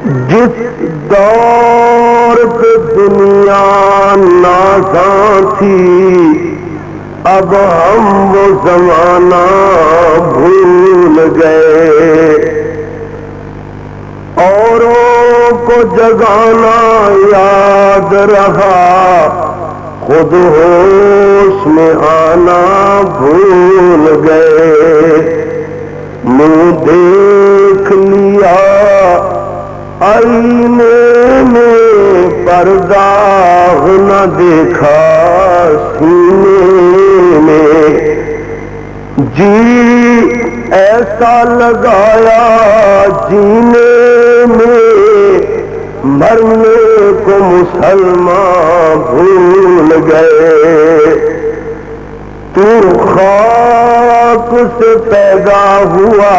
جس دور پہ دنیا نازاں تھی اب ہم وہ زمانہ بھول گئے، اوروں کو جگانا یاد رہا، خود ہوش میں آنا بھول گئے، منہ دیکھ لیا آئینے میں پر داغ نہ دیکھا سینے میں، جی ایسا لگایا جینے میں مرنے کو مسلمان بھول گئے، تو خاک سے پیدا ہوا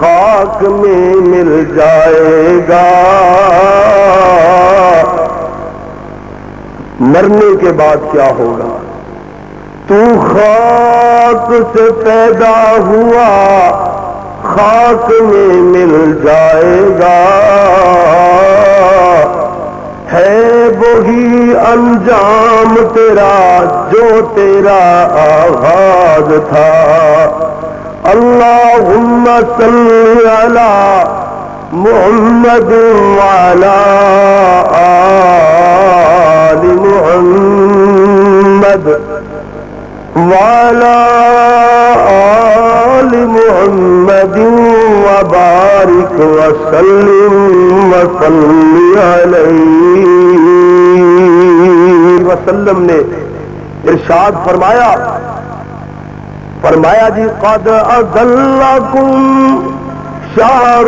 خاک میں مل جائے گا، مرنے کے بعد کیا ہوگا؟ تو خاک سے پیدا ہوا خاک میں مل جائے گا، ہے وہی انجام تیرا جو تیرا آغاز تھا، اللہم صلی علی محمد وعلی آل محمد وعلی آل محمد وبارک وسلم وصلی علیہ وسلم نے ارشاد فرمایا جی قد اضلکم شہر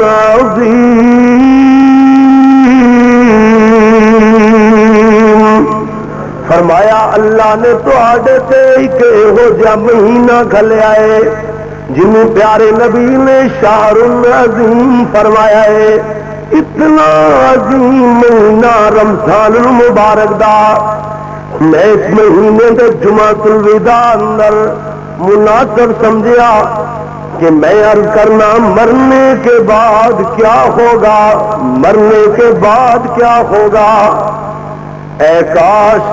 عظیم، فرمایا اللہ نے تواڈے تے ایک ہو جا مہینہ گھلیا ہے جنوں پیارے نبی نے شہر عظیم فرمایا ہے، اتنا عظیم مہینہ رمضان المبارک دا، میں اس مہینے دے جمعۃ الوداع اندر مناسب سمجھیا کہ میں عرض کرنا مرنے کے بعد کیا ہوگا، مرنے کے بعد کیا ہوگا، اے کاش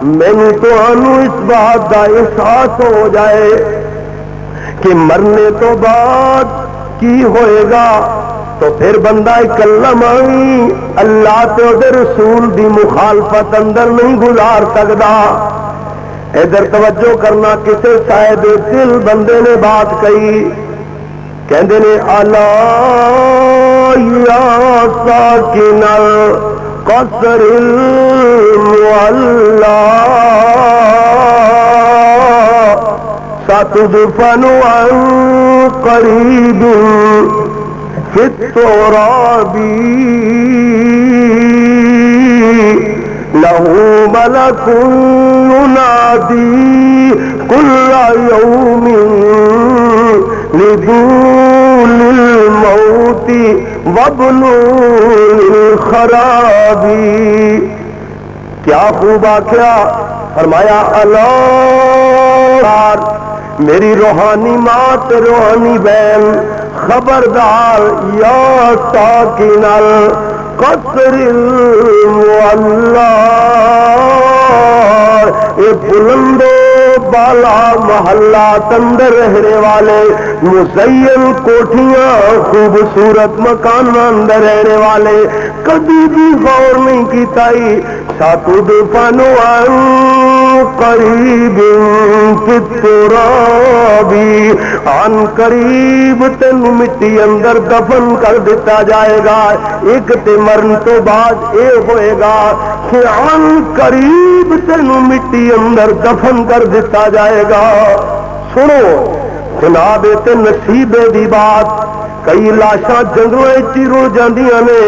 میں تو اس بات کا احساس ہو جائے کہ مرنے تو بعد کی ہوئے گا، تو پھر بندہ کلم آئی اللہ تے دے رسول دی مخالفت اندر نہیں گزار سکتا۔ ادھر توجہ کرنا، کسے صاحب دل بندے نے بات کہی، کہندے نے الا یا ساکن القصر المعلا ستدفن عن قریب فی التراب لہ ملک ینادی کل یوم لدول الموت وابنول الخراب، کیا خوب واقعہ فرمایا اللہ میری روحانی ماں تے روحانی بہن خبردار، یا ساکن القصر المعلا، اے بلند بالا محلات اندر رہنے والے مزین کوٹھیاں خوبصورت مکان اندر رہنے والے کبھی بھی غور نہیں کیتا ہی، ستدفن عن قریب فی التراب، عن قریب تین مٹی اندر دفن کر دیتا جائے گا، ایک تے مرن تو بعد اے ہوئے گا کہ عن قریب تین مٹی اندر دفن کر دیتا جائے گا۔ سنو جناب تے نصیبے دی بات، کئی لاشاں جنگلاں وچ رل جاندیاں نے،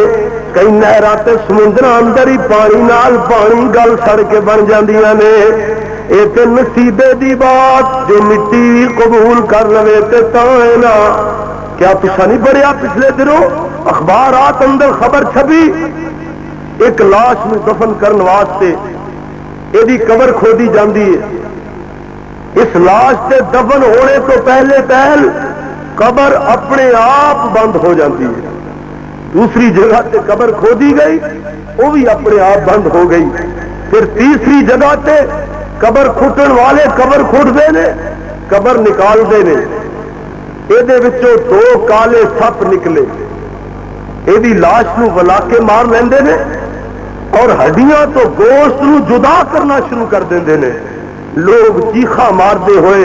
کئی نہراں تے سمندراں اندر ہی پانی نال پانی گل سڑ کے بن جاندیاں نے، اے تے نصیبے دی بات جو مٹی قبول کر لوے تے تاں ہے نا۔ کیا تساں نہیں پڑھیا پچھلے دنوں اخبارات اندر خبر چھپی، ایک لاش نو دفن کرن واسطے ایدی قبر کھودی جاندی ہے، اس لاش کے دفن ہونے تو پہلے قبر اپنے آپ بند ہو جاتی ہے، دوسری جگہ تے قبر کھودی گئی وہ بھی اپنے آپ بند ہو گئی. پھر تیسری جگہ تے قبر کھٹن والے قبر کھٹتے نے قبر نکالتے ہیں. یہ دو کالے سپ نکلے یہ لاش نو ولا کے مار لیندے نے اور ہڈیاں تو گوشت نو جدا کرنا شروع کر دیندے نے. لوگ چیخا مارتے ہوئے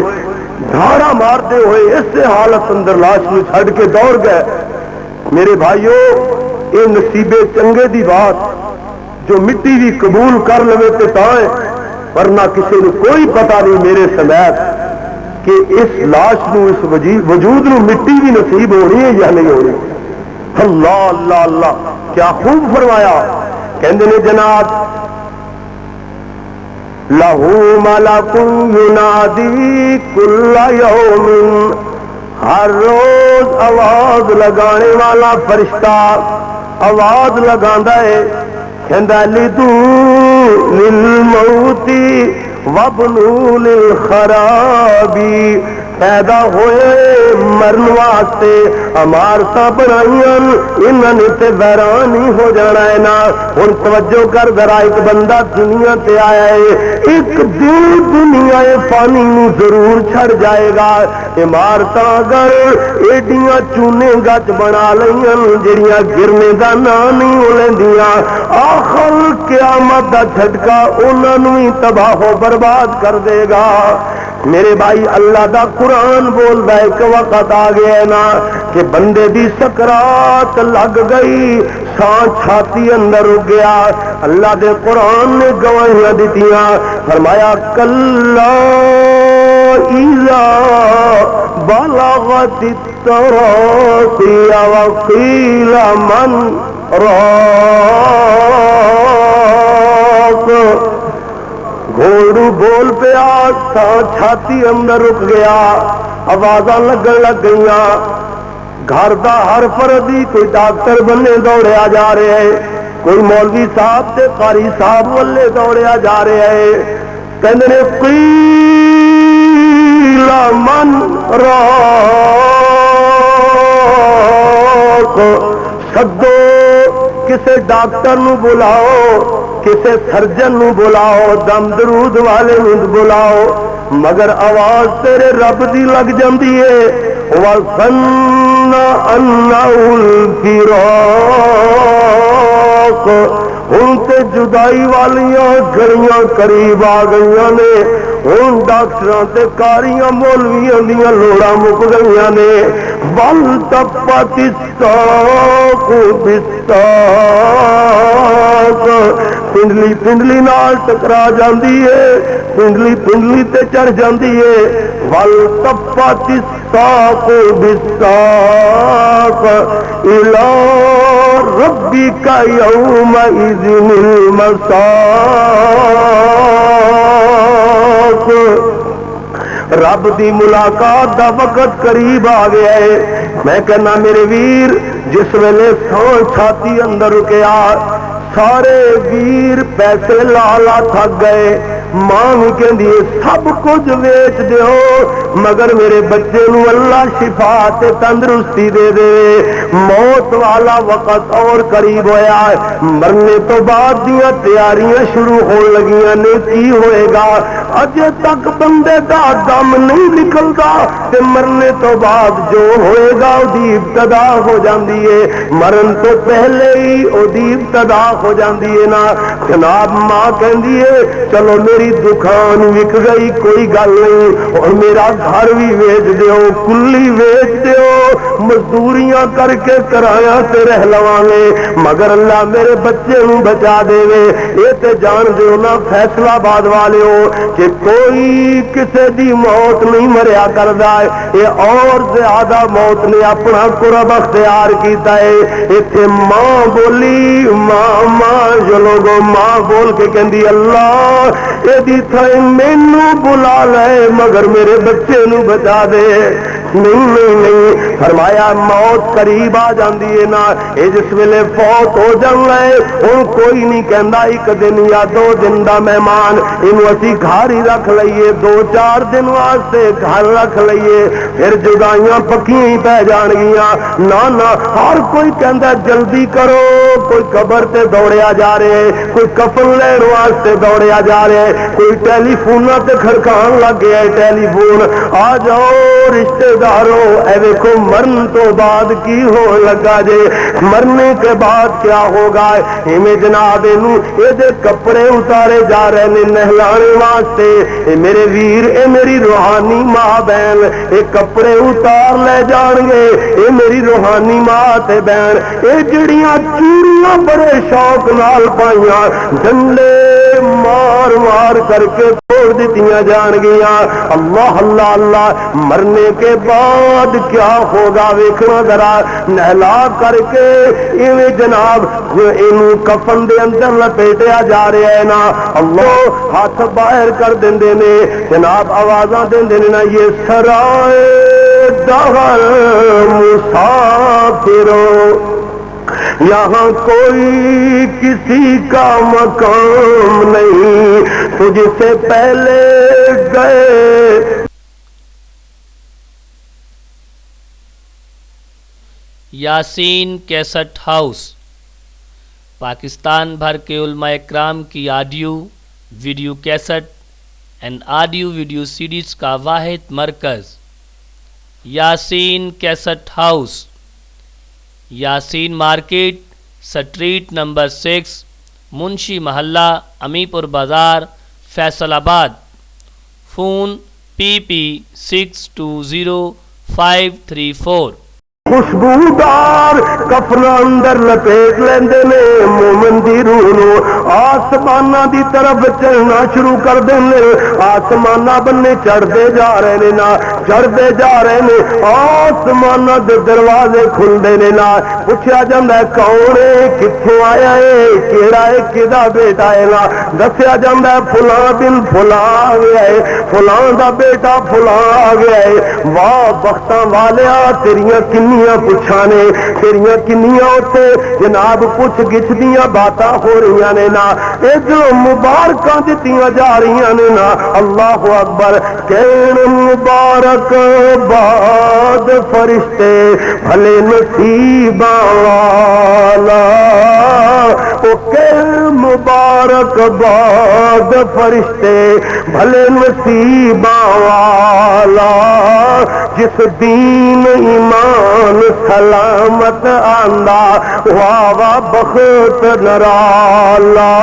دھاڑا مارتے ہوئے اس حالت اندر لاش نو چھڈ کے دوڑ گئے. میرے بھائیو یہ نصیبے چنگے دی بات جو مٹی بھی قبول کر لے تے تاں ہے، ورنہ کسی نے کوئی پتہ نہیں میرے سمیت کہ اس لاش نو اس وجود نو مٹی بھی نصیب ہونی ہے یا نہیں ہونی. اللہ اللہ اللہ کیا خوب فرمایا. کہندے نے جناب لہو ملک ینادی کل یوم، ہر روز آواز لگانے والا فرشتہ آواز لگاندا ہے کہندا لدو للموتی وابنو للخرابی، پیدا ہوئے مرن واسطے عمارتاں بنائیاں انہاں نے تے ویران ہی ہو جانا ہے نا. ہن توجہ کر ذرا ایک بندہ دنیا تے آیا ہے ایک دن دنیا فانی نو ضرور چھڑ جائے گا. عمارتاں اگر ایڈیاں چونے گچ بنا لئیاں جڑیاں گرنے دا نام نہیں ہو لیندیاں آخر قیامت دا جھٹکا انہاں نو ہی تباہ و برباد کر دے گا. میرے بھائی اللہ دا قرآن بولدا ہے کہ وقت آ گیا ہے نا کہ بندے دی سکرات لگ گئی سان چھاتی اندر رک گیا. اللہ دے قرآن نے گواہیاں دتیاں فرمایا کلا اذا بلغت التراقی وقیل من راق. گھوڑو بول پیا چھاتی اندر رک گیا آوازاں لگن لگ گئیاں. گھر دا ہر فردی کوئی ڈاکٹر بننے دوڑیا جا رہے ہے کوئی مولوی صاحب تے قاری صاحب والے دوڑیا جا رہے ہے. کہندے نے قیل من راق، سدو کسے ڈاکٹر نو بلاؤ کسے سرجن نو بلاؤ دم درود والے نو بلاؤ مگر آواز تیرے رب دی لگ جاندی ہے. وَظَنَّ أَنَّهُ الْفِرَاقُ، ہن تے جدائی والیاں گھڑیاں قریب آ گئیاں نے. ہن ڈاکٹراں تے کاریاں مولویاں دیاں لوڑاں مک گئیاں نے. وَالْتَفَّتِ السَّاقُ بِالسَّاقِ، پنڈلی پنڈلی نال ٹکرا جاندی ہے پنڈلی پنڈلی تے چڑھ جاندی ہے. وَالْتَفَّتِ السَّاقُ بِالسَّاقِ إِلَىٰ رَبِّكَ يَوْمَئِذٍ الْمَسَاقُ. رب دی ملاقات دا وقت قریب آ گیا ہے. میں کہنا میرے ویر جس ویلے سان چھاتی اندر رکیا سارے ویر پیسے لالا تھک گئے. ماں بھی کہندی سب کچھ ویچ دیو مگر میرے بچے نو اللہ شفا تے تندرستی دے دے. موت والا وقت اور قریب ہویا ہے. مرنے تو بعد دیاں تیاریاں شروع ہون لگیاں نے. کی ہوئے گا اجے تک بندے دا دم نہیں نکلدا تے مرنے تو بعد جو ہوئے گا دی ابتدا ہو جاندی ہے. مرن تو پہلے ہی دی ابتدا ہو جاندی ہے نا. جناب ماں کہندی ہے چلو میری دکان وک گئی کوئی گل نہیں اور میرا گھر بھی ویچ دیو کلی ویچ دیو مزدوریاں کر کے کرایہ تے رہ لواں گے مگر اللہ میرے بچے نو بچا دے. یہ تے جان دیو نا فیصلہ آباد والے ہو کہ کوئی کسے دی موت نہیں مریا کردا ہے. یہ اور زیادہ موت نے اپنا قرب اختیار کیتا ہے. ایتھے ماں بولی ماں ماں جو لوگوں ماں بول کے کہندی اللہ یہ مینو بلا لے مگر میرے بچے نو بچا دے. نہیں نہیں نہیں، فرمایا موت قریب آ جاندی ہے نا، اے جس ویلے فوت ہو جانا ہے ہن کوئی نہیں کہندا ایک دن یا 2 دن دا مہمان اینو اسی گھر ہی رکھ لئیے، 2-4 دن واسطے گھر رکھ لئیے، پھر جدائیاں پکیاں ہی پہ جان گیاں۔ نا نا، ہر کوئی کہندا جلدی کرو، کوئی قبر تے دوڑیا جا رہے، کوئی کفن لین واسطے دوڑیا جا رہے، کوئی ٹیلی فوناں تے کھڑکان لگ گیا ہے ٹیلی فون، آ جاؤ رشتے داروں، اے دیکھو مرن تو بعد کی ہو لگا جے، مرنے کے بعد کیا ہوگا؟ ہمیں جناب اینو اے دے کپڑے اتارے جا رہے نے نہلانے واسطے، اے میرے ویر، اے میری روحانی ماں بہن، اے کپڑے اتار لے جان گے، اے میری روحانی ماں تے بہن، اے جڑیاں چوڑیاں بڑے شوق نال پائیاں ڈنڈے مار مار کر کے توڑ دیتیاں جان گیاں۔ اللہ اللہ اللہ، مرنے کے بعد کیا ہوگا ویکھنا ذرا، نہلا کر کے ایویں جناب اینو کفن دے اندر لپیٹیا جا رہا ہے نا، اللہ ہاتھ باہر کر دیندے نے جناب، آوازاں دیندے نے نا، یہ سرائے دہر مسافروں، یہاں کوئی کسی کا مقام نہیں، تجھ سے پہلے گئے۔ یاسین کیسٹ ہاؤس پاکستان بھر کے علماء اکرام کی audio video cassette and audio video CDs کا واحد مرکز، Yasin cassette house, Yasin market, street number 6، Munshi Mohalla, Amipur بازار، فیصل آباد۔ Phone PP 620534۔ خوشبودار کفن اندر لپیٹ لیندے نے مومن دی روح نو، آسماناں دی طرف چلنا شروع کر دینے، آسماناں بننے چڑھتے جا رہے نے نا، چڑھتے جا رہے نے، آسماناں دے دروازے کھلدے نے نا، پوچھا جاندا ہے کون ہے، کتھوں آیا ہے، کیڑا ہے، کدا بیٹا ہے نا، دسیا جاندا ہے فلاں بن فلاں آ گیا ہے، فلاں دا بیٹا فلاں آ گیا ہے۔ واہ بختاں والیا، تیریاں کنیاں پچھانے، تیریاں کنیاں اتنے جناب پوچھ گچھ دیاں باتاں ہو رہی نے نا، اے جو مبارکاں دتیاں جا رہی نے نا، اللہ اکبر، کہن مبارک باد فرشتے بھلے نصیباں والا، او کہن مبارک باد فرشتے بھلے نصیباں والا، جس دین ایمان سلامت آندا، واہ واہ بخت نرالا۔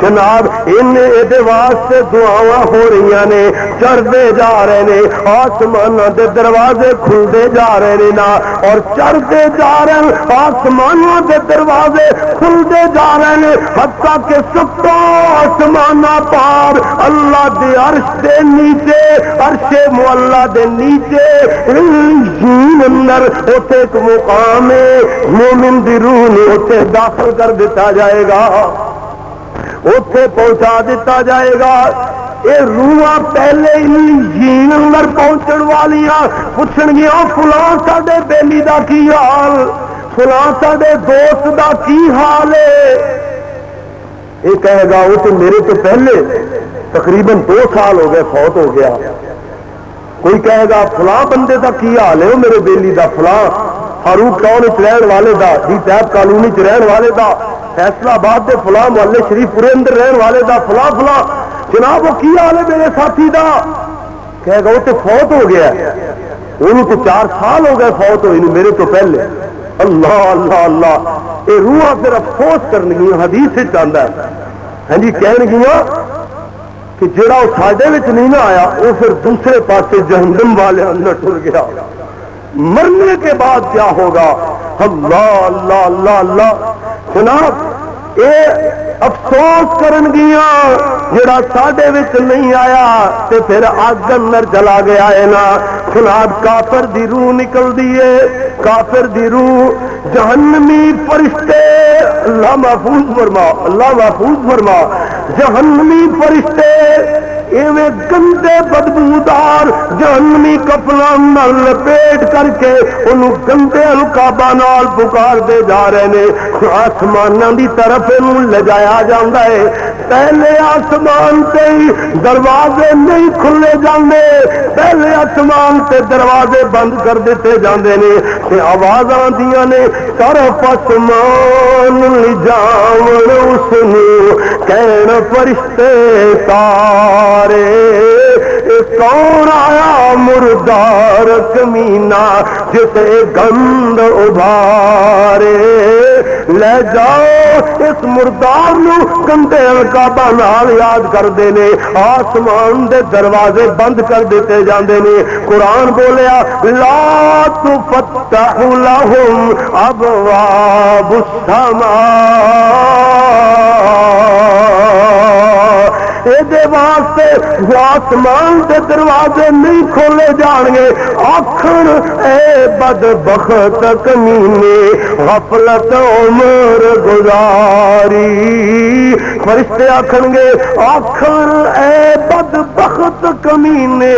جناب ان دے واسطے دعاواں ہو رہی نے، چڑھتے جا رہے نے، آسماناں دے دروازے کھلتے جا رہے نے نا، اور چڑھتے جا رہے ہیں، آسماناں دے دروازے کھلتے جا رہے نے، حتیٰ کہ ستا آسماناں پار اللہ دے عرش دے نیچے، عرش معلا دے نیچے اندر اوتے ایک مقام ہے، مومن دی روح نے اوتے داخل کر دیتا جائے گا، اوتے پہنچا دیتا جائے گا۔ اے روحاں پہلے انجین اندر پہنچن والیاں پوچھن گیاں فلاں ساڈے بیلی دا کی حال، فلاں ساڈے دوست دا کی حال ہے، یہ کہے گا وہ تو میرے تو پہلے تقریباً 2 سال ہو گئے فوت ہو گیا۔ کوئی کہے گا فلاں بندے دا کی حال ہے، وہ میرے بیلی دا، فلاں فاروق ٹاؤن رہن والے دا، ڈی ٹیپ کالونی چ رہن والے دا، فیصلہ آباد دے فلاں محلے شریف پورے اندر رہن والے دا، فلاں فلاں جناب وہ کی حال ہے میرے ساتھی دا، کہے گا وہ تو فوت ہو گیا، انہوں تو 4 سال ہو گئے فوت ہوئی میرے تو پہلے۔ اللہ اللہ اللہ، یہ روحاں پھر افسوس کرنگیاں، حدیث سے چاہتا ہے ہاں جی، کہنگیاں کہ جڑا وہ ساڈے وچ نہیں نہ آیا وہ پھر دوسرے پاسے جہنم والے اندر ٹر گیا۔ مرنے کے بعد کیا ہوگا؟ اللہ اللہ اللہ اللہ، جناب اے افسوس کرنگیاں جڑا ساڈے وچ نہیں آیا تے پھر اگ اندر چلا گیا ہے نا۔ جناب کافر دی روح نکل دیے، کافر دی روح، جہنمی فرشتے، اللہ محفوظ فرما، اللہ محفوظ فرما، جہنمی فرشتے ایویں گندے بدبودار جہنمی کفناں نال لپیٹ کر کے انہوں گندے القاباں نال پکارتے جا رہے نے. آسماناں دی طرف انہوں لے جایا جاندا ہے. پہلے آسمان تے دروازے نہیں کھلے جاندے, پہلے آسمان تے دروازے بند کر دیتے جاندے نے. آواز آندیاں نے طرف آسمان لے جاون اس نو کہن فرشتے تارے, کون آیا مردار کمینہ جسے گند ابھارے. لے جاؤ اس مردار نو گندے القاباں نال یاد کردے نے. آسمان دے دروازے بند کر دیتے جاندے نے. قرآن بولیا لا تفتح لهم ابواب السماء, یہ واسطے آسمان کے دروازے نہیں کھولے جان گے. آخر اے بدبخت کمینے غفلت عمر گزاری. فرشتے آخن گے آخر اے بدبخت کمینے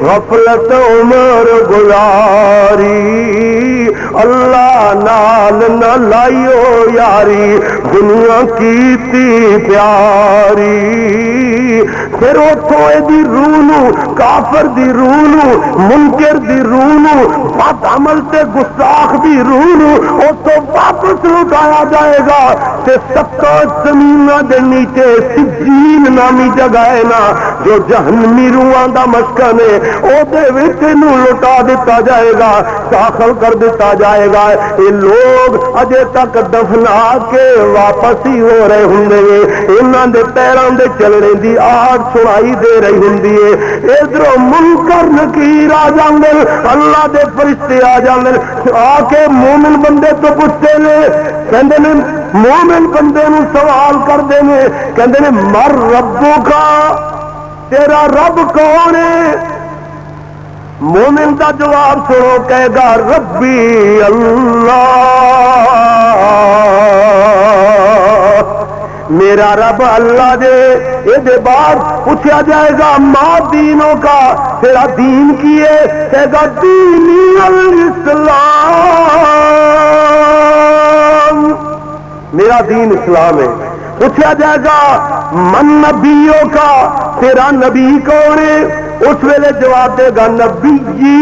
غفلت عمر گزاری. اللہ نال نہ لائیو یاری دنیا کی تی پیاری. پھر اتوں دی روح نو کافر دی روح نو منکر دی روح نو بد عمل تے گستاخ دی روح نو اتوں واپس لٹایا جائے گا. تے سب زمیناں دے نیچے سجین نامی جگہ ہے نا جو جہنمی روحاں دا مسکن ہے, او دے وچ نو لٹا دیتا جائے گا, داخل کر دیتا جائے گا. یہ لوگ اجے تک دفنا کے واپس ہی ہو رہے ہوندے نے. انہاں دے پیراں دے چلنے دی آہٹ سنائی دے رہی ہوندی ہے. ادھروں منکر نکیر آ جاندے, اللہ دے فرشتے آ جاندے, آ کے مومن بندے تو پوچھتے نے, کہندے نے مومن بندے نو سوال کردے نے, کہندے نے مر ربو کا, تیرا رب کون ہے؟ مومن کا جواب سنو, کہے گا ربی اللہ, میرا رب اللہ دے. یہ بعد پوچھا جائے گا ماں دینوں کا, تیرا دین کی ہے؟ کہے گا دینی الاسلام, میرا دین اسلام ہے. پوچھا جائے گا من نبیوں کا, تیرا نبی کون ہے؟ اس ویلے جواب دے گا نبی جی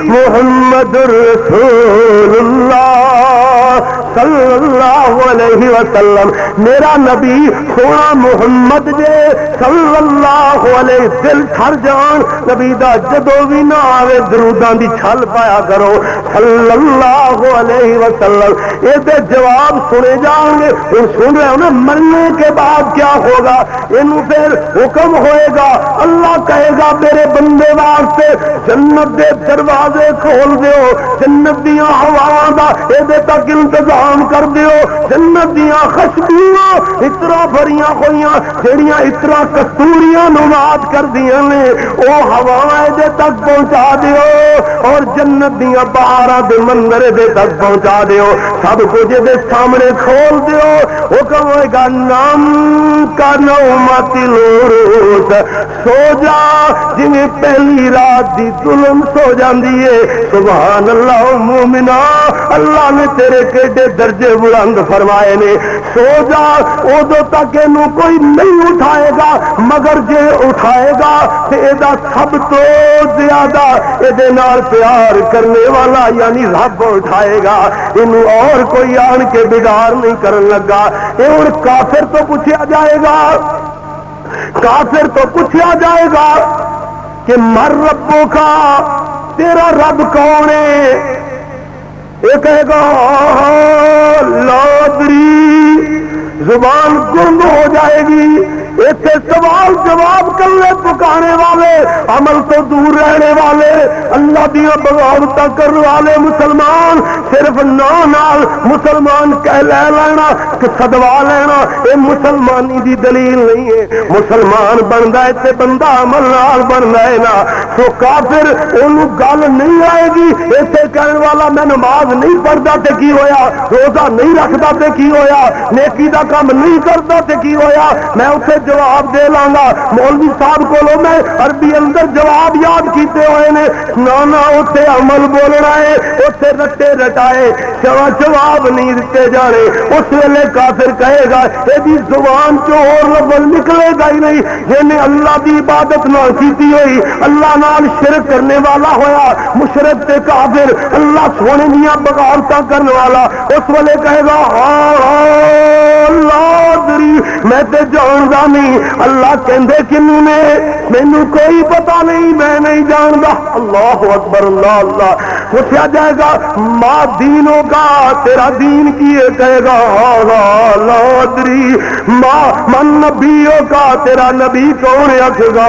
محمد رسول اللہ صلی اللہ علیہ وسلم, میرا نبی سونا محمد جے صلی اللہ علیہ. دل ٹھر جان نبی دا جدو بھی نہ آوے دروداں دی چھل پایا کرو صلی اللہ علیہ وسلم. یہ دے جواب سنے جان گے. سن رہے ہو نا, مرنے کے بعد کیا ہوگا؟ انہوں پھر حکم ہوئے گا, اللہ کہے گا میرے بندے واسطے جنت دے دروازے کھول دیو, جنت دیاں ہواواں دا اے تک انتظام کر دیو, جنت دیاں خوشبوئاں اترا بھریاں ہوئیاں جڑیاں اترا کستوریاں نماد کر دیاں نے, او ہواواں اے تک پہنچا دیو, اور جنت دیاں بہاراں دے منظر دے تک پہنچا دیو. سب کچھ دے سامنے کھول دیو. حکم ہوئے گا نام کا نومت لوروس, سو جا جنہیں پہلی رات دی دلہن سو جاندی ہے. سبحان اللہ مومنا, اللہ نے تیرے کیڑے درجے بلند فرمائے نے. سو جا, ادو تک اینو کوئی نہیں اٹھائے گا, مگر جے اٹھائے گا تے ایدا سب تو زیادہ ایدے نال پیار کرنے والا یعنی رب اٹھائے گا. اینو اور کوئی آن کے بگاڑ نہیں کرن لگا. اے ہن کافر تو پوچھا جائے گا, کافر تو پوچھا جائے گا کہ مر ربوں کا, تیرا رب کون ہے؟ یہ کہے گا لادری, زبان گنگ ہو جائے گی. ایسے سوال جواب کرنے پکانے والے, عمل تو دور رہنے والے, اللہ دیا بغاوتاں کرنے والے مسلمان صرف نال مسلمان کہہ لے لینا, صدوا لینا, یہ مسلمانی دی دلیل نہیں ہے. مسلمان بنتا ہے تے بندہ عمل نال بنتا ہے نا. تو کافر انہوں گل نہیں آئے گی. ایسے کہنے والا میں نماز نہیں پڑھتا تے کی ہویا, روزہ نہیں رکھتا تے کی ہویا, نیکی دا کام نہیں کرتا تے کی ہویا, میں اسے جواب دے لاں گا مولوی صاحب کو میں عربی اندر جواب یاد کیتے ہوئے نے نہ اتنے عمل بولنا ہے اتنے رٹے رٹائے جواب نہیں دیتے جانے اس ویلے کافر کہے گا یہ زبان چ اور لفظ نکلے گا ہی نہیں جن اللہ دی عبادت نہ کیتی ہوئی اللہ نال شرک کرنے والا ہویا مشرک تے کافر اللہ سونے دیاں بغاوتاں کرنے والا اس ویلے کہے گا اللہ میں تے جاندا نہیں اللہ کہندے کنوں نے مینوں کوئی پتہ نہیں میں نہیں جاندا اللہ اکبر اللہ اللہ پوچھا جائے گا ماں دینوں کا تیرا دین کی ہے کہے گا لا ادری ماں من نبیوں کا تیرا نبی کون ہے کہے گا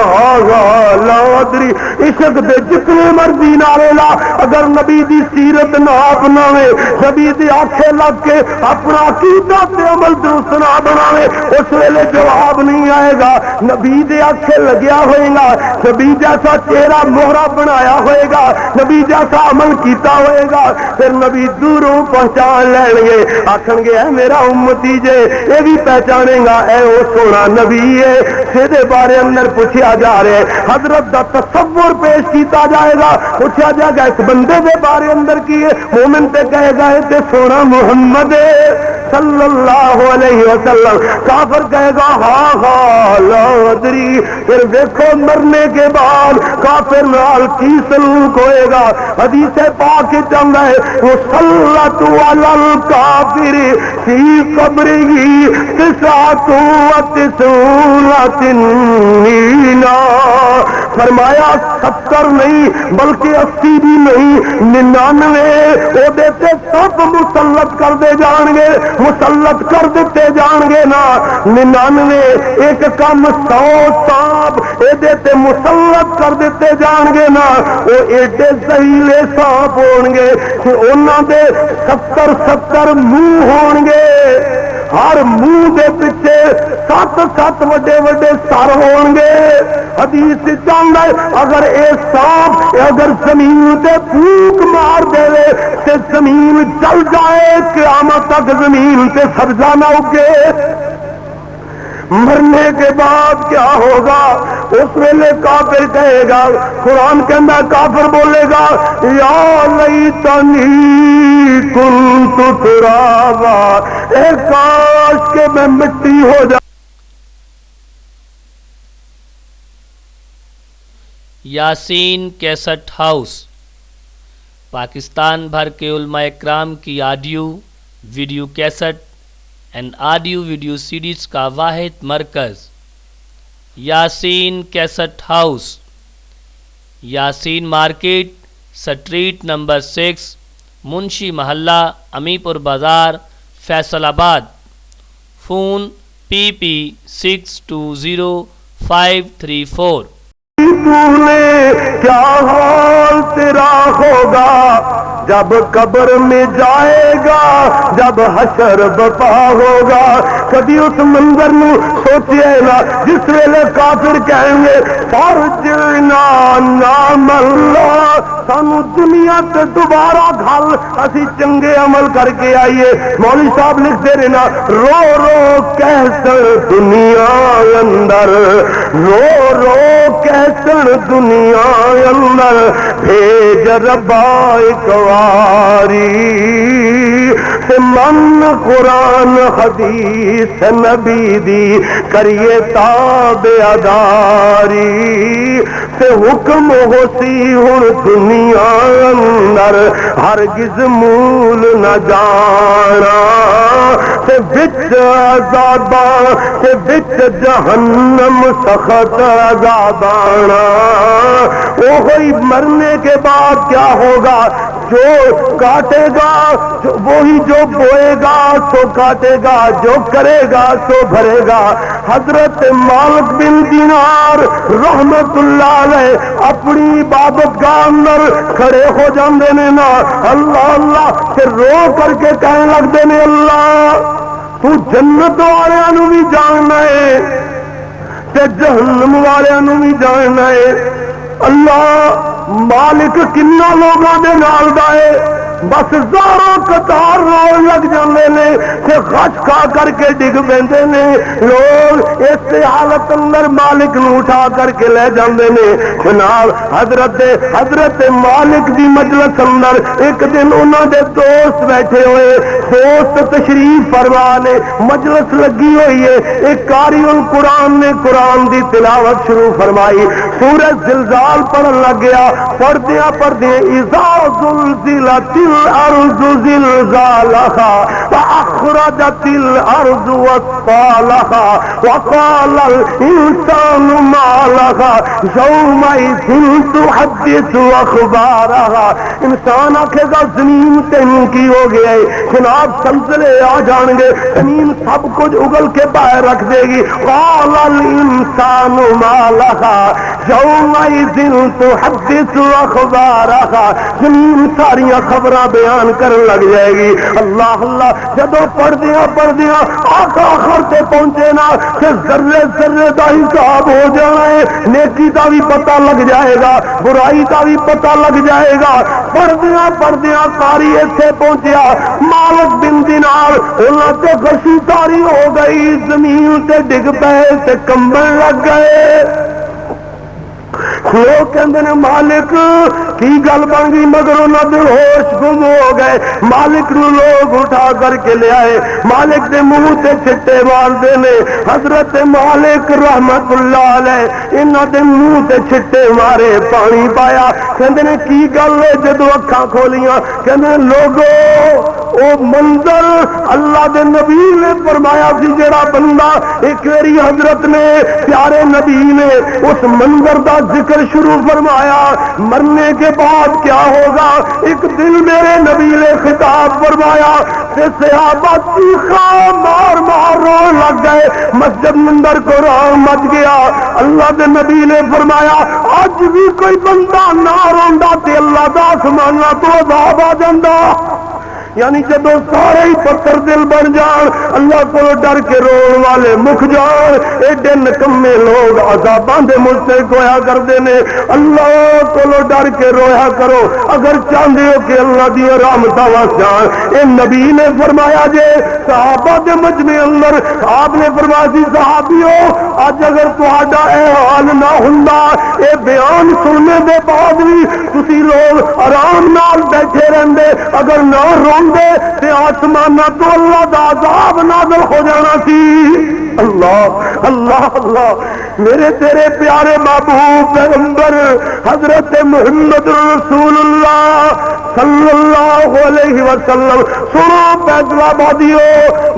لا ادری عشق دے جتنے مرضی نعرے لا اگر نبی دی سیرت نہ اپناوے نبی دی آنکھیں لگ کے اپنا عقیدہ تے عمل درست نہ بناوے اس ویلے جواب نہیں آئے گا نبی دے آنکھیں لگیا ہوئے گا نبی جیسا چہرہ مہرہ بنایا ہوئے گا نبی جیسا عمل کیتا ہوئے گا پھر نبی دوروں پہچان لین گے آکھن گے اے میرا امتی جے یہ بھی پہچانے گا اے او سونا نبی ہے سیدھے بارے اندر پوچھا جا رہے ہیں حضرت دا تصور پیش کیتا جائے گا پوچھا جائے گا اس بندے دے بارے اندر کی مومن تے کہے گا تے سونا محمد صلی اللہ علیہ وسلم کافر کہے گا ہاں لا ادری پھر دیکھو مرنے کے بعد کافر نال کی سلوک ہوئے گا حدیث پاک چاہتا ہے مسلط علی الکافر فی قبرہ تسعۃ و تسعون سنینا فرمایا 70 نہیں بلکہ 80 بھی نہیں 99 وہ دیتے سب مسلط کر دے جان گے مسلط کر دیتے جان گے نا 99 ایک کم 100 سانپ یہ دیتے مسلط کر دیتے جان گے نا وہ ایڈے زہریلے سانپ ہون گے انہوں دے 70 منہ ہون گے ہر منہ دے پیچھے 7 وڈے وڈے سر ہون گے حدیث چاہتا ہے اگر اے سانپ اگر زمین تے پھونک مار دے تے زمین جل جائے قیامت تک زمین تے سبزہ نہ اگے مرنے کے بعد کیا ہوگا اس ویلے کافر کہے گا قرآن کے اندر کافر بولے گا یا لیتنی کنت ترابا اے کاش کہ میں مٹی ہو جا یاسین کیسٹ ہاؤس پاکستان بھر کے علماء اکرام کی audio video cassette and audio video CDs کا واحد مرکز Yasin cassette house Yasin market street number 6 Munshi Mohalla Amipur بازار فیصل آباد فون PP 620534 کیا حال تیرا ہوگا جب قبر میں جائے گا جب حشر بپا ہوگا کبھی اس منظر نو سوچئے نا جس ویلے کافر کہیں گے فرجنا نام اللہ سانو دنیا تے دوبارہ گھل اسی چنگے عمل کر کے آئیے مولوی صاحب لکھتے رہنا رو رو کیسن دنیا اندر رو رو کیسن دنیا اندر بھیج ربا کواری سے من قرآن حدیث نبی دی کریے تابعداری سے حکم ہوسی ہن دنیا اندر ہرگز مول نہ جانا سے بچ عذاباں سے بچ جہنم سخت عذابانا وہی مرنے کے بعد کیا ہوگا جو کاٹے گا وہی جو بوئے گا سو کاٹے گا جو کرے گا سو بھرے گا حضرت مالک بن دینار رحمت اللہ علیہ اپنی عبادت گاہ اندر کھڑے ہو جاندے نے نا اللہ اللہ سے رو کر کے کہنے لگتے نے اللہ تو جنت والوں نو بھی جاننا ہے تے جہنم والوں نو بھی جاننا ہے اللہ مالک کنا لوگوں دے نال دا ہے بس زاروں قطار رون لگ جاندے نے تے غش کھا کر کے ڈگ پیندے نے لوگ اس حالت اندر مالک نو اٹھا کر کے لے جاندے نے جناب حضرت مالک دی مجلس اندر ایک دن انہاں دے دوست بیٹھے ہوئے دوست تشریف فرما نے مجلس لگی ہوئی ہے ایک قاری القرآن نے قرآن دی تلاوت شروع فرمائی سورۃ زلزال پڑھن لگ گیا پڑھدیاں اذا زلزلت الارض زلزالها واخرجت الارض اثقالها وقال الانسان ما لها يومئذ تحدث اخبارها انسان آکھے گا زمین تینوں کی ہو گیا ہے جناب زلزلے آ جان گے زمین سب کچھ اگل کے باہر رکھ دے گی قال الانسان ما لها يومئذ تحدث اخبارها زمین ساری خبراں بیان کرن لگ جائے گی اللہ اللہ جدو پڑھدیاں آخر تے پہنچے نا کہ ذرے دا حساب ہو جانا ہے نیکی دا بھی پتہ لگ جائے گا برائی دا بھی پتہ لگ جائے گا پڑھدیاں قاری ایتھے پہنچیا مالک بن دینار انہاں تے غشی تاری ہو گئی زمین تے ڈگ پئے تے کمبن لگ گئے لوگ کہندے نے مالک کی گل بن گئی مگر انہاں دے ہوش گم ہو گئے مالک نو لوگ اٹھا کر کے لے آئے مالک دے منہ تے چھٹے مار دے نے حضرت مالک رحمت اللہ علیہ انہاں دے منہ تے چھٹے مارے پانی پایا کہندے نے کی گل ہے جدو اکھاں کھولیاں کہندے لوگو او منظر اللہ دے نبی نے فرمایا سی جڑا بندہ ایک واری حضرت نے پیارے نبی نے اس منظر دا ذکر شروع فرمایا مرنے کے بعد کیا ہوگا ایک دن میرے نبی نے خطاب فرمایا کہ صحابہ چیخا مار رون لگ گئے مسجد مندر کو رون مچ گیا اللہ دے نبی نے فرمایا آج بھی کوئی بندہ نہ روندا تے اللہ دا آسماناں تو عذاب آ جاندا یعنی جدو سارے ہی پتھر دل بن جان اللہ کو ڈر کے رون والے مک جان ایڈے نکمے لوگ عذاباں دے مستحق ہویا کرتے ہیں اللہ کو ڈر کے رویا کرو اگر چاہتے ہو کہ اللہ دی رحمتاں وس جان اے نبی نے فرمایا جے صحابہ دے مجمع اندر آپ نے فرمایا سی صحابیو اج اگر تہاڈا اے حال نہ ہوندا اے بیان سننے دے بعد بھی تسی لوگ آرام نال بیٹھے رہندے اگر نہ تے آسمانہ تو اللہ دا عذاب نازل ہو جانا سی اللہ اللہ اللہ میرے تیرے پیارے محبوب پیغمبر حضرت محمد رسول اللہ صلی اللہ علیہ وسلم سنو فیصلہ آبادیو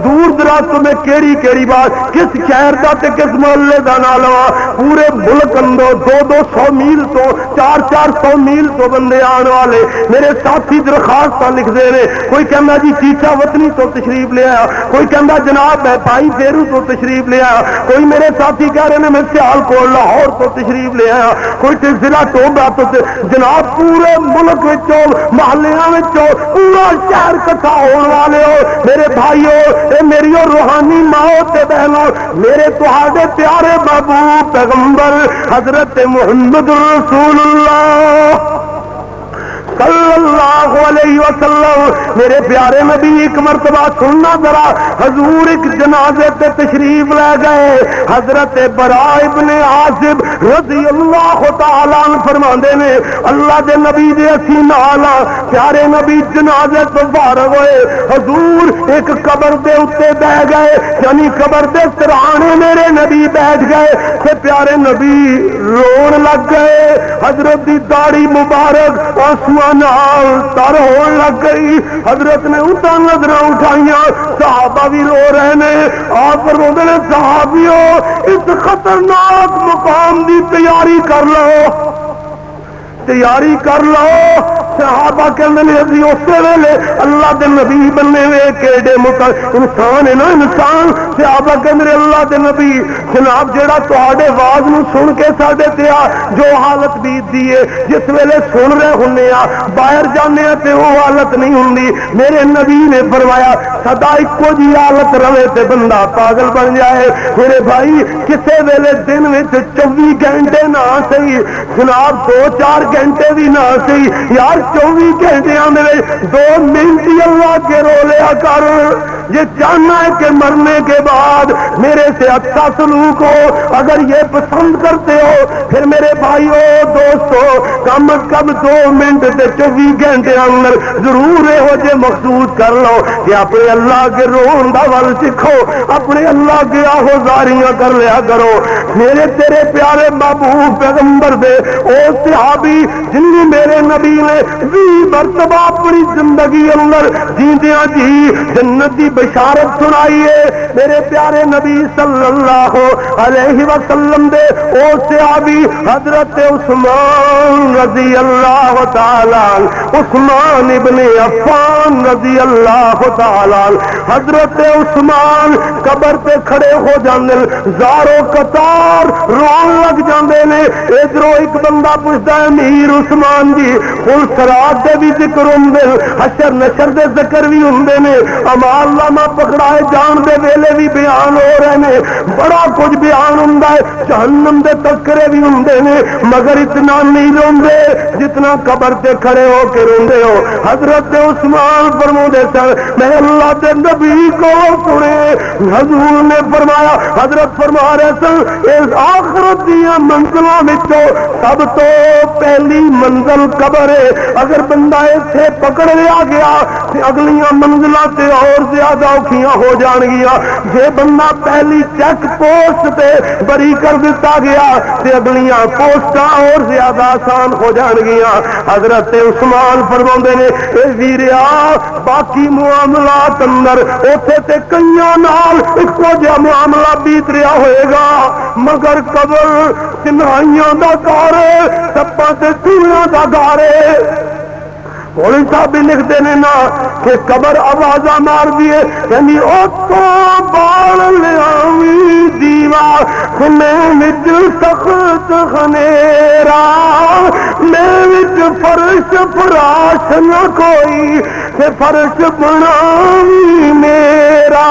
دور دراز تو میں کیڑی بات کس شہر دا تے کس محلے دا نہ لوا پورے ملک اندر 200 میل تو 400 میل تو بندے آنے والے میرے ساتھی درخواست لکھ دے رہے کوئی کہنا جی چیچا وطنی تو تشریف لے آیا کوئی کہنا جناب میں بھائی فیرو تو تشریف لے آیا کوئی میرے ساتھی کہہ رہے ہیں میں سیال کو لاہور تو تشریف لے آیا کوئی ضلع ٹوبا تو جناب پورے ملک محلیاں پورا شہر کٹھا ہونے والے ہو میرے بھائیو اے میری روحانی ماں تے بہنوں میرے تہاڈے پیارے محبوب پیغمبر حضرت محمد رسول اللہ صلی اللہ علیہ وسلم میرے پیارے نبی ایک مرتبہ سننا ذرا حضور ایک جنازے تے تشریف لے گئے حضرت براء ابن عازب رضی اللہ تعالیٰ عنہ فرماندے نے اللہ دے نبی دے اسی نال پیارے نبی جنازے تو فارغ ہوئے حضور ایک قبر دے اوتے بیٹھ گئے یعنی قبر دے سرانے میرے نبی بیٹھ گئے تے پیارے نبی رون لگ گئے حضرت دی داڑھی مبارک آنسو تر ہون لگ گئی حضرت نے اٹھا نظر اٹھائیاں صحابہ بھی رو رہے نے آپ رو دے صحابیوں اس خطرناک مقام دی تیاری کر لو صحابہ کہندے نے اسی اسی ویلے اللہ دے نبی بننے وے کیڑے انسان ہے نا انسان صحابہ کہندے اللہ دے نبی جناب جیڑا تہاڈے آواز نو سن کے ساڈے تے جو حالت بیتدی ہے جس ویلے سن رہے ہونے باہر جانے تے وہ حالت نہیں ہوندی میرے نبی نے فرمایا سدا اکو جی حالت رہے تے بندہ پاگل بن جائے میرے بھائی کسے ویلے دن وچ 24 گھنٹے نہ صحیح جناب 2-4 گھنٹے بھی نہ صحیح یار 24 گھنٹے میں 2 منٹ ہی اللہ کے رو لیا کر. یہ چاہنا ہے کہ مرنے کے بعد میرے سے اچھا سلوک ہو. اگر یہ پسند کرتے ہو پھر میرے بھائیو دوستو کم از کم 2 منٹ تے 24 گھنٹے اندر ضرور یہ جے مقصود کر لو کہ اپنے اللہ کے رون دا ول سکھو, اپنے اللہ کی آہوزاریاں کر لیا کرو. میرے تیرے پیارے محبوب پیغمبر دے او صحابی جنہوں میرے نبی نے 20 مرتبہ اپنی زندگی اندر جیندیاں جی جنت کی بشارت سنائی ہے. میرے پیارے نبی صلی اللہ علیہ وسلم دے او صحابی حضرت عثمان رضی اللہ تعالی, عثمان ابن عفان رضی اللہ تعالی. حضرت عثمان قبر تے کھڑے ہو جاندے, زارو قطار رون لگ جاندے نے. ادھروں ایک بندہ پوچھتا ہے امیر عثمان جی ہن صراط دے بھی ذکر ہوندے, حشر نشر دے ذکر بھی ہوندے نے, امال نامہ پکڑائے جان دے ویلے بھی بیان ہو رہے نے, بڑا کچھ بیان ہوندا ہے, جہنم دے تذکرے بھی ہوندے نے, مگر اتنا نہیں روندے جتنا قبر تے کھڑے ہو کے روندے ہو. حضرت عثمان فرماتے سن میں اللہ کے نبی کو سنے, حضور نے فرمایا, حضرت فرما رہے سن اس آخرت دیا منزلوں وچوں سب تو پہلی منزل قبر ہے. اگر بندہ اسے پکڑ لیا گیا اگلیاں منزلوں سے اور زیادہ اوکھیاں ہو جان گیا. جے بندہ پہلی چیک پوسٹ تے بری کر دیتا گیا تے اگلیاں پوسٹاں اور زیادہ آسان ہو جان گیا. حضرت عثمان فرماندے نے اے ویریا باقی معاملات اندر اوتھے تے کئیاں نال اکو جہا معاملہ بیت رہا ہوئے گا, مگر قبر تنہائیاں دا گھر ہے, سپاں تے چوڑیاں دا گھر ہے. مولوی صاحب بھی لکھتے ہیں نا کہ قبر آوازاں مار دیے یعنی اتوں بال لیاوی دیوا میں وچ سخت خنیرا میں وچ فرش فراش نہ کوئی تے فرش بناوی میرا.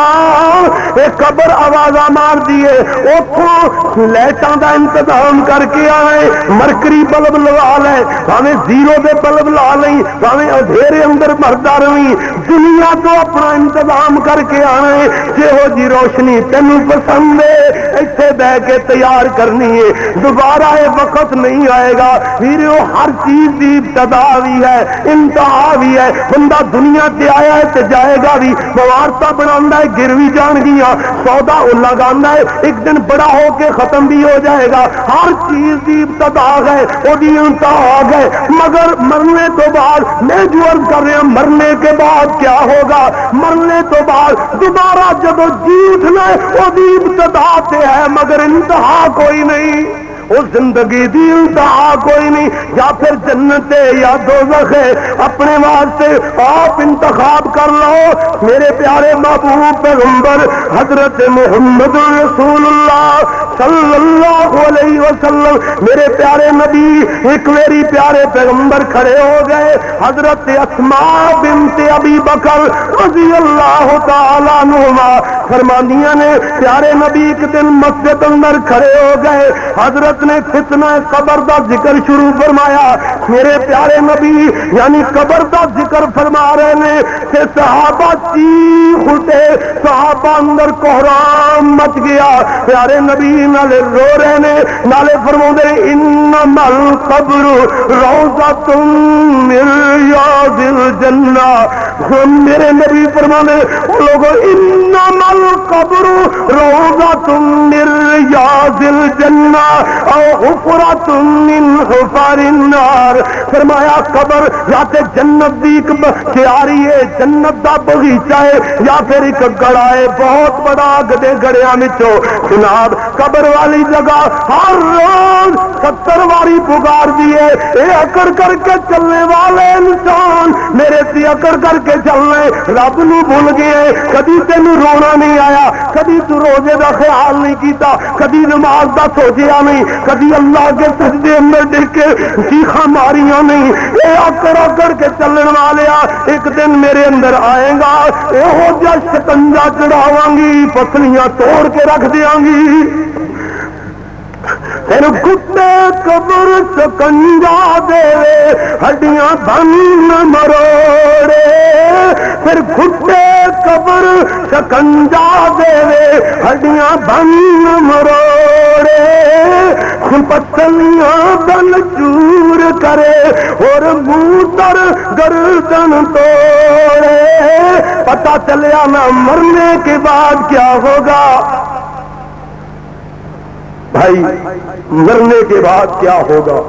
اے قبر آوازاں مار دیے اتوں لائٹاں دا انتظام کر کے آئے, مرکری بلب لگا لے بھاویں زیرو دے بلب لا لیں اندھیرے اندر مردا رہی, دنیا تو اپنا انتظام کر کے آنے جہو جی روشنی تینوں پسند ہے ایتھے بہ کے تیار کرنی ہے, دوبارہ یہ وقت نہیں آئے گا. پھر وہ ہر چیز کی ابتدا بھی ہے انتہا بھی ہے. بندہ دنیا سے آیا ہے تو جائے گا بھی, موارتا بنا ہے گر بھی جان گیا, سودا وہ لگانا ہے ایک دن بڑا ہو کے ختم بھی ہو جائے گا. ہر چیز کی ابتدا ہے وہ انتہا ہے, مگر مرنے تو بعد میں جو عرض کر رہا ہوں مرنے کے بعد کیا ہوگا, مرنے تو بعد دوبارہ جب جی اٹھنا ہے وہ ابتدا سے ہے مگر انتہا کوئی نہیں. اس زندگی دی انتہا کوئی نہیں, یا پھر جنت ہے یا دوزخ ہے, اپنے واسطے آپ انتخاب کر لو. میرے پیارے محبوب پیغمبر حضرت محمد رسول اللہ صلی اللہ علیہ وسلم میرے پیارے نبی ایک میری پیارے پیغمبر کھڑے ہو گئے. حضرت اسماء بنت ابی بکر رضی اللہ تعالی عنہما فرمانیاں نے پیارے نبی ایک دن مسجد اندر کھڑے ہو گئے, حضرت نے فتنہ قبر دا ذکر شروع فرمایا. میرے پیارے نبی یعنی قبر دا ذکر فرما رہے نے کہ صحابہ چیخ اٹھے, صحابہ اندر کوہرام مچ گیا. پیارے نبی نالے رو رہے نے, نالے فرماتے ہیں انما القبر روضۃ من ریاض الجنہ. میرے نبی فرمانے وہ لوگوں انما القبر روضۃ من ریاض الجنہ او حفرۃ من حفر النار. فرمایا قبر یا تے جنت دی ایک کیاری ہے, جنت دا باغیچہ ہے, یا پھر ایک گڑھا ہے بہت بڑا گدے گڑھیاں وچوں. جناب قبر والی جگہ ہر روز 70 باری پکار دیے, اے اکڑ کر کے چلنے والے انسان میرے سے اکڑ کر کے چلنے رب نو بھول گئے. کدی تینوں رونا نہیں آیا, کدی تو روزے دا خیال نہیں کیتا, کدی نماز دا سوچیا نہیں, کدی اللہ کے سجدے اندر دیکھ کے چیخاں ماریاں نہیں. اے اکڑ اکڑ کے چلن والیا ایک دن میرے اندر آئے گا, یہو جا شکنجا چڑھاواں گی, پسلیاں توڑ کے رکھ دیاں گی. پھر کتے قبر شکنجا دے ہڈیاں بن مروڑے، پھر کتے قبر شکنجا دے ہڈیاں بن مروڑے، پتلیاں دل چور کرے اور منہ تر گردن توڑے۔ پتہ چلیا نہ مرنے کے بعد کیا ہوگا بھائی، مرنے کے بعد کیا ہوگا؟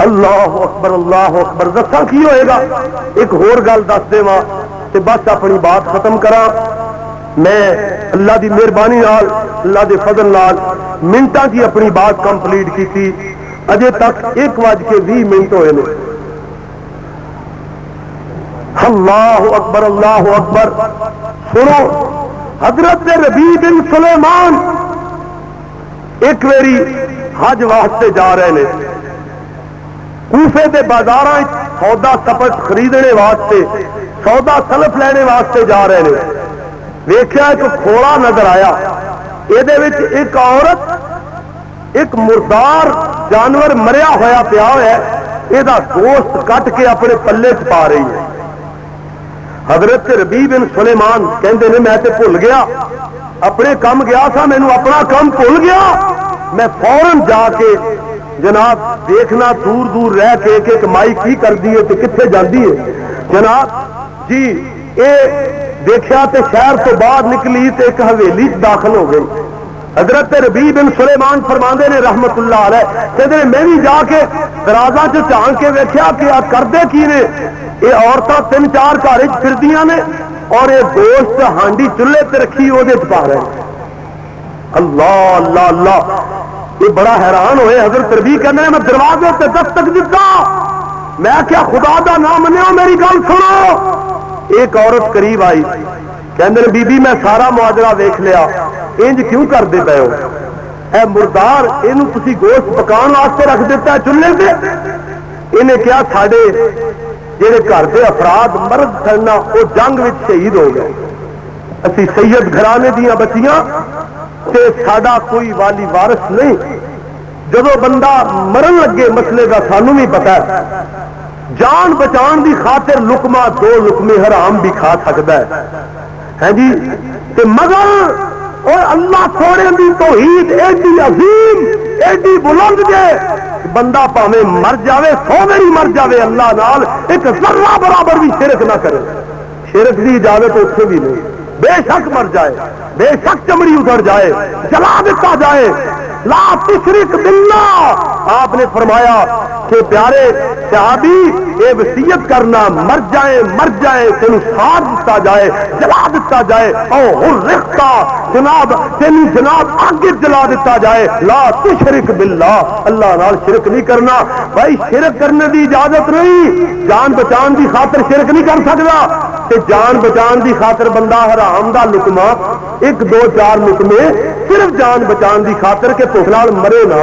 اللہ اکبر اللہ اکبر۔ دساں کی ہوئے گا؟ ایک ہور گل دس دیواں تے بس اپنی بات ختم کراں۔ میں اللہ دی مہربانی نال، اللہ دے فضل نال منٹاں کی اپنی بات کمپلیٹ کیتی، اجے تک 1:20 ہوئے نے۔ اللہ اکبر اللہ اکبر۔ سنو، حضرت ربیع بن سلیمان ایک ویری حج واسطے جا رہے نے، کوفے دے بازاراں سودا سپٹ خریدنے واسطے، سودا سلف لینے واسطے جا رہے نے۔ ویکھیا ایک کھوڑا نظر آیا، یہ ایک عورت ایک مردار جانور مریا ہوا پیا ہے، یہ گوشت کٹ کے اپنے پلے چ پا رہی ہے۔ حضرت ربیع بن سلیمان کہندے نے میں تے بھول گیا، اپنے کام گیا تھا، مینوں اپنا کام بھول گیا، میں فوراً جا کے جناب دیکھنا دور دور رہ کے کہ کمائی کی کرتی ہے تے کتنے جاندی ہے۔ جناب جی اے دیکھا تے شہر تو باہر نکلی تے ایک حویلی داخل ہو گئی۔ حضرت ربیع بن سلیمان فرماندے نے رحمت اللہ علیہ، کہتے ہیں میں بھی جا کے درازاں چ جھانک کے ویکھیا کہ آ کردے کی نے، یہ عورتاں 3-4 گھر پھردیاں نے اور یہ گوشت ہانڈی چولہے تے رکھی وہ پا رہے ہیں۔ اللہ اللہ اللہ، یہ بڑا حیران ہوئے۔ حضرت ربیع کہتے ہیں میں دروازے تے دستک دیتا، میں کیا خدا دا نام منو، میری گل سنو۔ ایک عورت قریب آئی، کہندے نے بی بی میں سارا معاجرہ ویکھ لیا، انج کیوں کرتے پے ہو؟ اے مردار اینو تسی گوشت پکان واسطے رکھ دیتا ہے چولہے سے؟ انہیں کیا ساڈے جہے گھر کے افراد مرد سن وہ جنگ میں شہید ہو گئے، اسی سید گھرانے دیاں بچیاں تے ساڈا کوئی والی وارث نہیں، جدو بندہ مرن لگے مسئلے کا سانوں بھی پتا ہے، جان بچان دی خاطر لقمہ 2 لقمے حرام بھی کھا سکتا ہے جی، تے مگر اور اللہ سونے دی توحید ایڈی عظیم ایڈی بلند جے بندہ پاوے مر جاوے 100 میری مر جاوے اللہ نال ایک ذرہ برابر بھی شرک نہ کرے، شرک دی اجازت اتنے بھی نہیں، بے شک مر جائے، بے شک چمڑی اتر جائے، جلا دیتا جائے، لا تشرک باللہ۔ آپ نے فرمایا کہ پیارے صحابی یہ وصیت کرنا، مر جائے تینوں ساتھ دیتا جائے، جلا دیتا جائے، او حرقتا جناب تینوں جناب آگے جلا دیتا جائے، لا تشرک باللہ، اللہ نال شرک نہیں کرنا۔ بھائی شرک کرنے دی اجازت نہیں، جان بچان دی خاطر شرک نہیں کر سکتا، تے جان بچان دی خاطر بندہ حرام دا لقمہ 1-2-4 لقمے صرف جان بچان دی خاطر کہ بھوک نال مرے نہ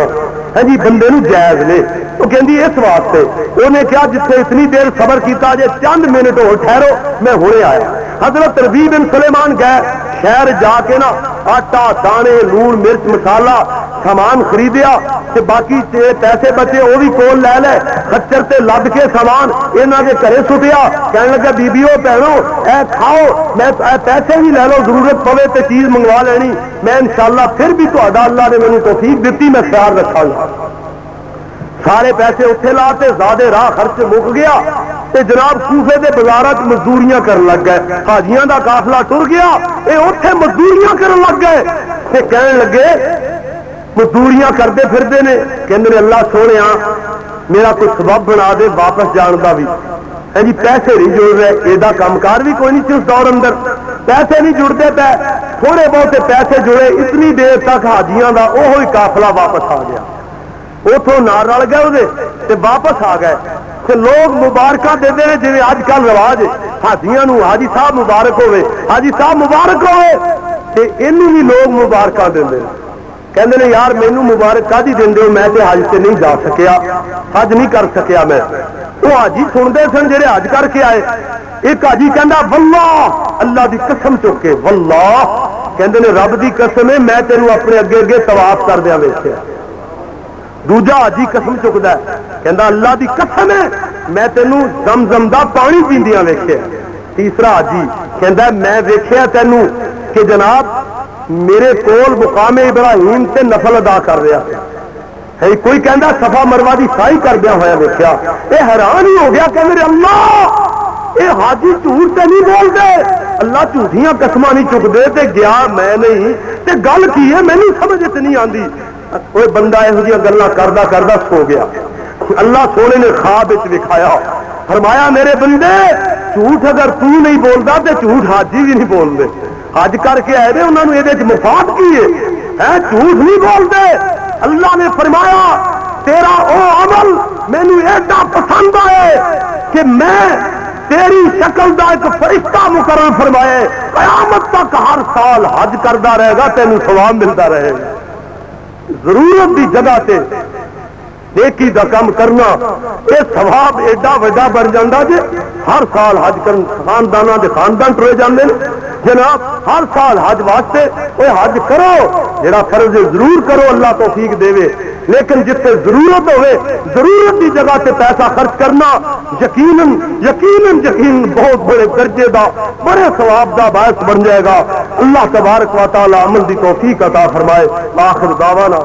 ہے جی بندے نو جائز نے۔ وہ کہندی اس واسطے انہیں کیا جتنے اتنی دیر صبر کیتا جے چند منٹ ہو ٹھہرو میں ہونے آیا۔ حضرت ربیع بن سلیمان گئے شہر جا کے نا آٹا دانے لون مرچ مسالہ سامان خریدیا تے باقی پیسے بچے وہ بھی کول لے لے، خچر تے لد کے سامان انہاں دے گھرے سٹیا، کہنے لگا بیبیو بہنو اے کھاؤ، میں پیسے بھی لے لو ضرورت پوے تے چیز منگوا لینی، میں انشاءاللہ پھر بھی تہاڈا اللہ نے مینوں توفیق دتی میں خیال رکھاں گا۔ سارے پیسے اتنے لاتے، زیادہ راہ خرچ مک گیا تے جناب کوفے دے بازاراں وچ مزدوریاں کرن لگ گئے، حاجیاں دا قافلہ ٹر گیا، اے اوتھے مزدوریاں کرن لگ گئے تے کہن لگے مزدوریاں کرتے پھردے نے، کہندے نے اللہ سونیا میرا کوئی سبب بنا دے واپس جان دا بھی، ہے جی پیسے نہیں جڑ رہے، ایڈا کام کار بھی کوئی نہیں سی اس دور اندر، پیسے نہیں جڑتے پے، تھوڑے بہتے پیسے جڑے، اتنی دیر تک حاجیاں دا اوہی قافلہ واپس آ گیا، اتوں نار رل گئے وہ واپس آ گئے تے لوگ مبارکاں دے دے جی اج کل رواج حاجیاں نو حاجی صاحب مبارک ہوئے، حاجی صاحب مبارک ہوئے تے اینو بھی لوگ مبارکاں دے دے، کہندے نے یار مینوں مبارک کدی دیندے ہو، میں تے حج تے نہیں جا سکیا، حج نہیں کر سکیا میں۔ وہ حاجی سنتے سن جڑے حج کر کے آئے، ایک حاجی کہندا واللہ اللہ دی قسم چک کے واللہ کہندے نے رب دی قسم ہے میں تینوں اپنے اگے اگے طواف کردیا ویکھیا. دوجا حاجی قسم چکدا ہے کہندا اللہ دی قسم ہے میں تینوں زمزم دا پانی پیندیاں ویکھیا. تیسرا حاجی کہندا ہے میں ویکھیا تینوں کہ جناب میرے کول مقام ابراہیم سے نفل ادا کر رہا ہے. کوئی کہندا صفا مروا دی سائی کردیا ہوا ویکھیا. اے حیران ہی ہو گیا کہ میرے اللہ اے حاجی جھوٹ تے نہیں بول دے, اللہ جھوٹیاں قسماں نہیں چکدے تے گیا میں نہیں تے گل کی ہے مینوں سمجھ تے نہیں آندی. کوئی بندہ یہو جہاں گلاں کردا کردا سو گیا. اللہ سونے نے خواب وچ دکھایا, فرمایا میرے بندے جھوٹ اگر تو نہیں بولدا تے جھوٹ حاجی بھی نہیں بولدے. حج کر کے آئے انہوں نے یہ مفاد کی ہے, جھوٹ نہیں بولتے. اللہ نے فرمایا تیرا او عمل مینو ایڈا پسند آئے کہ میں تیری شکل دا ایک فرشتہ مقرر فرمائے قیامت تک ہر سال حج کرتا رہے گا, تینوں ثواب ملتا رہے گا. ضرورت دی جگہ تے نیکی دا کام کرنا یہ ثواب ایڈا وڈا بن جاتا جی. ہر سال حج کرن خاندانوں کے خاندان ٹرے جاندے نے جناب. ہر سال حج واسطے وہ حج کرو, جڑا فرض ضرور کرو, اللہ توفیق دے. لیکن جتنے ضرورت ہوئے ضرورت کی جگہ سے پیسہ خرچ کرنا یقیناً یقیناً یقین بہت بڑے درجے دا بڑے ثواب دا باعث بن جائے گا. اللہ تبارک و تعالی عمل دی توفیق عطا فرمائے. آخر دعوانا